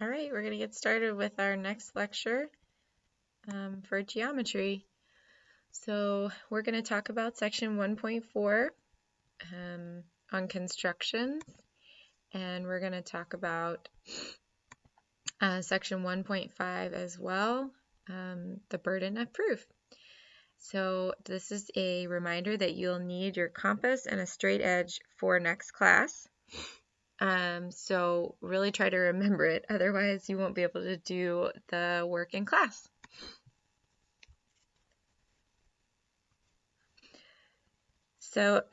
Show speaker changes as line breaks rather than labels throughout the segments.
All right, we're going to get started with our next lecture for geometry. So we're going to talk about section 1.4 on constructions, and we're going to talk about section 1.5 as well, the burden of proof. So this is a reminder that you'll need your compass and a straight edge for next class. So really try to remember it, otherwise you won't be able to do the work in class. So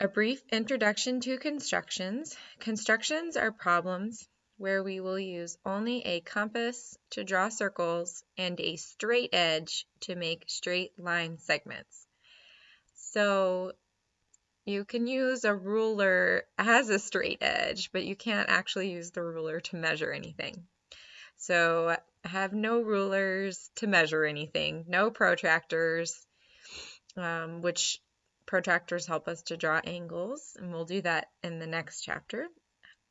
a brief introduction to constructions. Constructions are problems where we will use only a compass to draw circles and a straight edge to make straight line segments. So you can use a ruler as a straight edge, but you can't actually use the ruler to measure anything. So have no rulers to measure anything, no protractors, which protractors help us to draw angles, and we'll do that in the next chapter.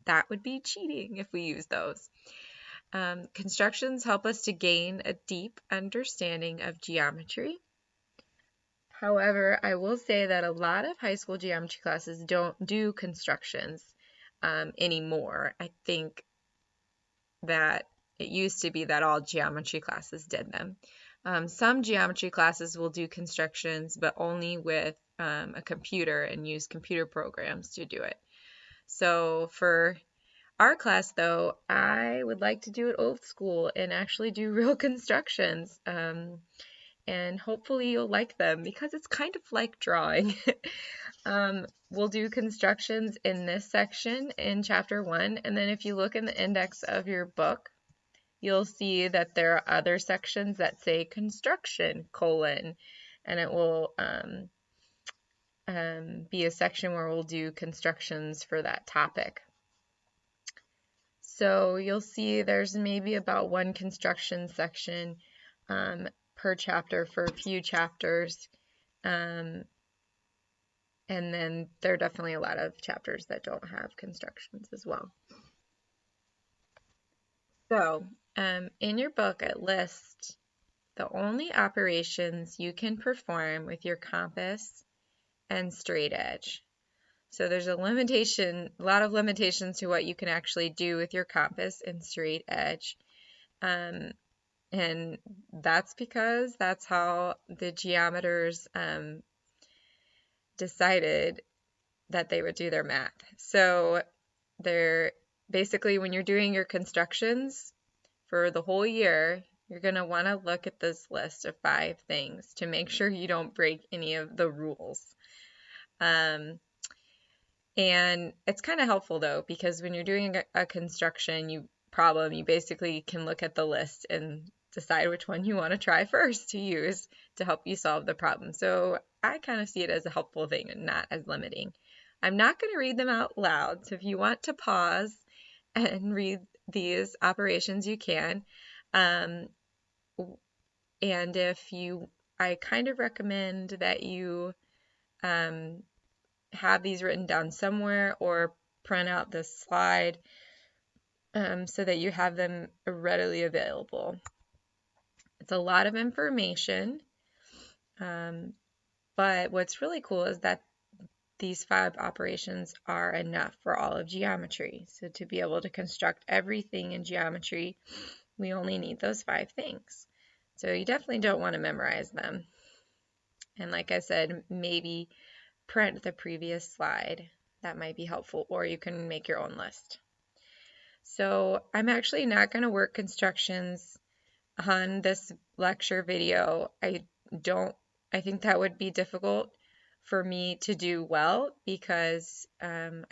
That would be cheating if we use those. Constructions help us to gain a deep understanding of geometry. However, I will say that a lot of high school geometry classes don't do constructions anymore. I think that it used to be that all geometry classes did them. Some geometry classes will do constructions, but only with a computer and use computer programs to do it. So for our class, though, I would like to do it old school and actually do real constructions. And hopefully you'll like them because it's kind of like drawing. We'll do constructions in this section in chapter 1, and then if you look in the index of your book, you'll see that there are other sections that say construction, and it will be a section where we'll do constructions for that topic. So you'll see there's maybe about one construction section per chapter for a few chapters. And then there are definitely a lot of chapters that don't have constructions as well. So in your book, it lists the only operations you can perform with your compass and straight edge. So there's a lot of limitations to what you can actually do with your compass and straight edge. And that's because that's how the geometers decided that they would do their math. So they're basically, when you're doing your constructions for the whole year, you're going to want to look at this list of 5 things to make sure you don't break any of the rules. And it's kind of helpful though, because when you're doing a construction problem, you basically can look at the list and decide which one you want to try first to use to help you solve the problem. So I kind of see it as a helpful thing and not as limiting. I'm not going to read them out loud, so if you want to pause and read these operations, you can. And I kind of recommend that you have these written down somewhere or print out this slide so that you have them readily available. It's a lot of information, but what's really cool is that these 5 operations are enough for all of geometry. So to be able to construct everything in geometry, we only need those 5 things. So you definitely don't want to memorize them. And like I said, maybe print the previous slide. That might be helpful, or you can make your own list. So I'm actually not going to work constructions on this lecture video. I think that would be difficult for me to do well because you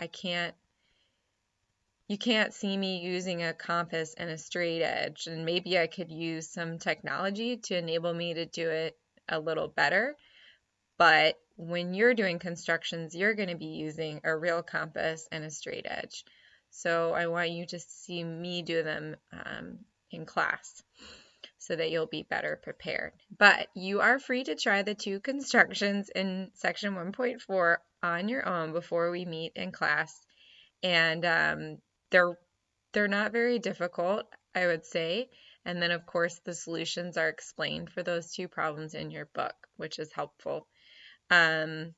can't see me using a compass and a straight edge, and maybe I could use some technology to enable me to do it a little better. But when you're doing constructions, you're going to be using a real compass and a straight edge. So I want you to see me do them in class so that you'll be better prepared. But you are free to try the 2 constructions in section 1.4 on your own before we meet in class. And they're not very difficult. I would say. And then, of course, the solutions are explained for those two problems in your book, which is helpful. And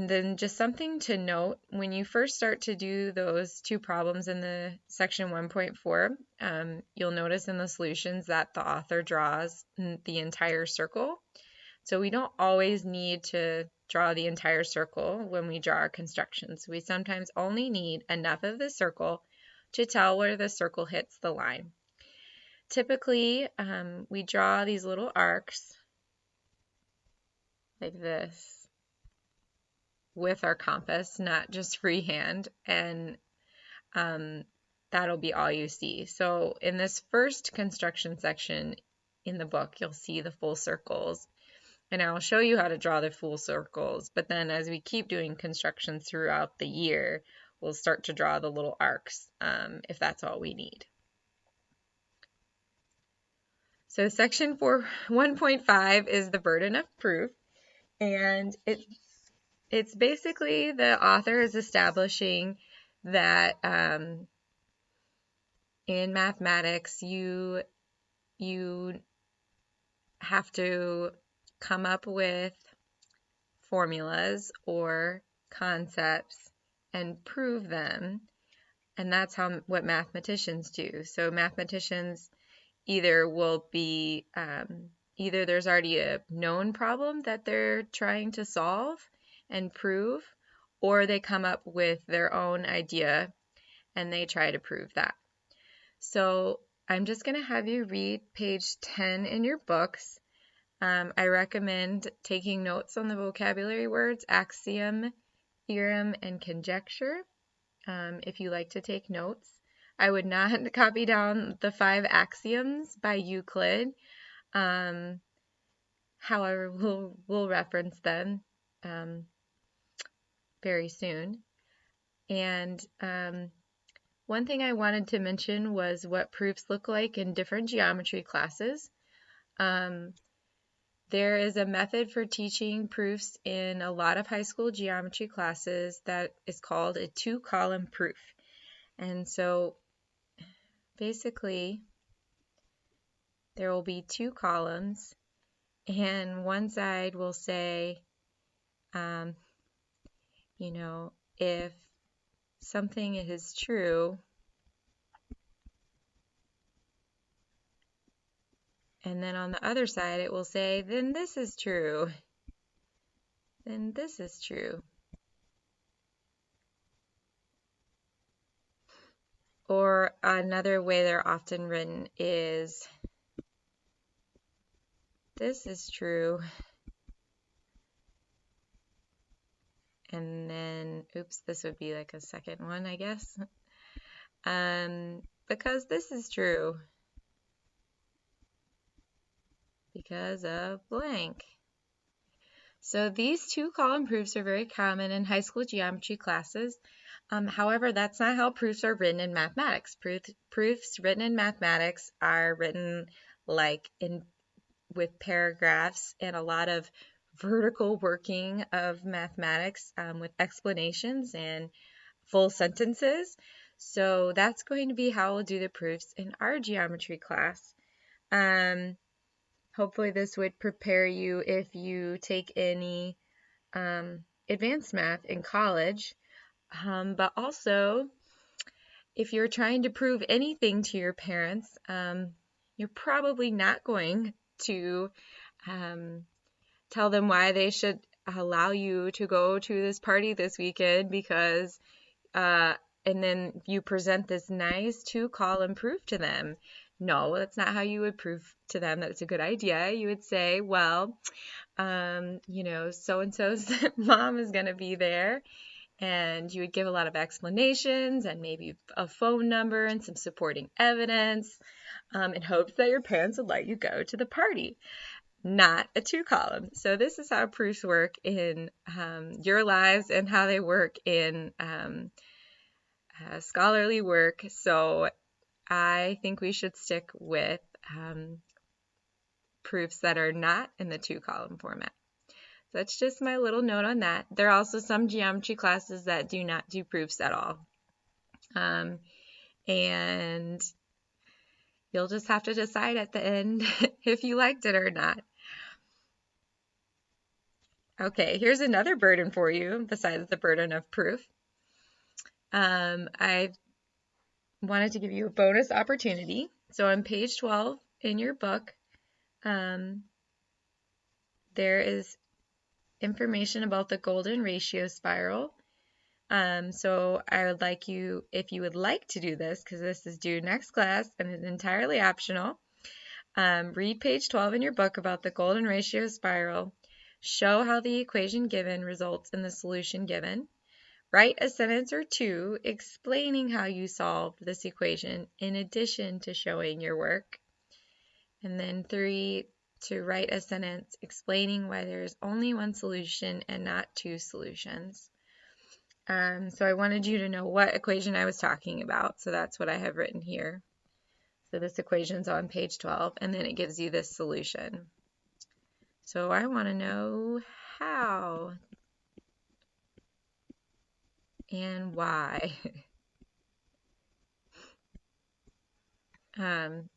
then just something to note, when you first start to do those two problems in the section 1.4, you'll notice in the solutions that the author draws the entire circle. So we don't always need to draw the entire circle when we draw our constructions. We sometimes only need enough of the circle to tell where the circle hits the line. Typically, we draw these little arcs like this with our compass, not just freehand, and that'll be all you see. So in this first construction section in the book, you'll see the full circles, and I'll show you how to draw the full circles, but then as we keep doing constructions throughout the year, we'll start to draw the little arcs if that's all we need. So section 1.5 is the burden of proof, and it's basically the author is establishing that in mathematics you have to come up with formulas or concepts and prove them, and that's what mathematicians do. So mathematicians either there's already a known problem that they're trying to solve and prove, or they come up with their own idea and they try to prove that. So I'm just going to have you read page 10 in your books. I recommend taking notes on the vocabulary words axiom, theorem, and conjecture if you like to take notes. I would not copy down the 5 axioms by Euclid. However, we'll reference them very soon. And one thing I wanted to mention was what proofs look like in different geometry classes. There is a method for teaching proofs in a lot of high school geometry classes that is called a 2-column proof. And so basically there will be 2 columns, and one side will say, if something is true, and then on the other side it will say, then this is true, then this is true. Or another way they're often written is, this is true, and then, oops, this would be like a second one, I guess, because this is true, because of blank. So these 2-column proofs are very common in high school geometry classes. However, that's not how proofs are written in mathematics. Proofs written in mathematics are written with paragraphs and a lot of vertical working of mathematics with explanations and full sentences. So that's going to be how we'll do the proofs in our geometry class. Hopefully this would prepare you if you take any advanced math in college. But also, if you're trying to prove anything to your parents, you're probably not going to tell them why they should allow you to go to this party this weekend because, and then you present this nice 2-column proof to them. No, that's not how you would prove to them that it's a good idea. You would say, well, so-and-so's mom is going to be there. And you would give a lot of explanations and maybe a phone number and some supporting evidence in hopes that your parents would let you go to the party. Not a 2-column. So this is how proofs work in your lives and how they work in scholarly work. So I think we should stick with proofs that are not in the 2-column format. That's just my little note on that. There are also some geometry classes that do not do proofs at all. and you'll just have to decide at the end if you liked it or not. Okay, here's another burden for you besides the burden of proof. I wanted to give you a bonus opportunity. So on page 12 in your book, there is information about the golden ratio spiral. So I would like you, if you would like to do this, because this is due next class and is entirely optional, read page 12 in your book about the golden ratio spiral. Show how the equation given results in the solution given. Write a sentence or two explaining how you solved this equation in addition to showing your work. And then 3, to write a sentence explaining why there's only one solution and not two solutions. So I wanted you to know what equation I was talking about, so that's what I have written here. So this equation's on page 12, and then it gives you this solution. So I want to know how and why.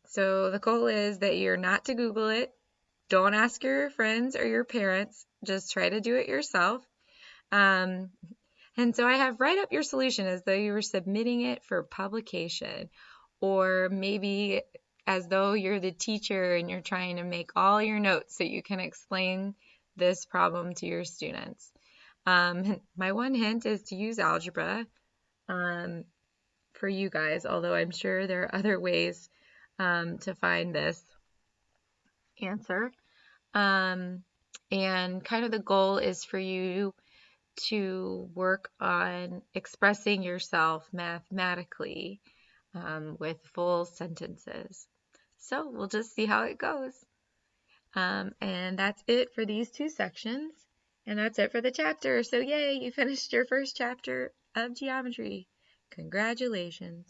So the goal is that you're not to Google it. Don't ask your friends or your parents. Just try to do it yourself. And so I have write up your solution as though you were submitting it for publication, or maybe as though you're the teacher and you're trying to make all your notes so you can explain this problem to your students. My one hint is to use algebra for you guys, although I'm sure there are other ways to find this answer. And kind of the goal is for you to work on expressing yourself mathematically with full sentences. So we'll just see how it goes. And that's it for these 2 sections. And that's it for the chapter. So yay, you finished your first chapter of geometry. Congratulations.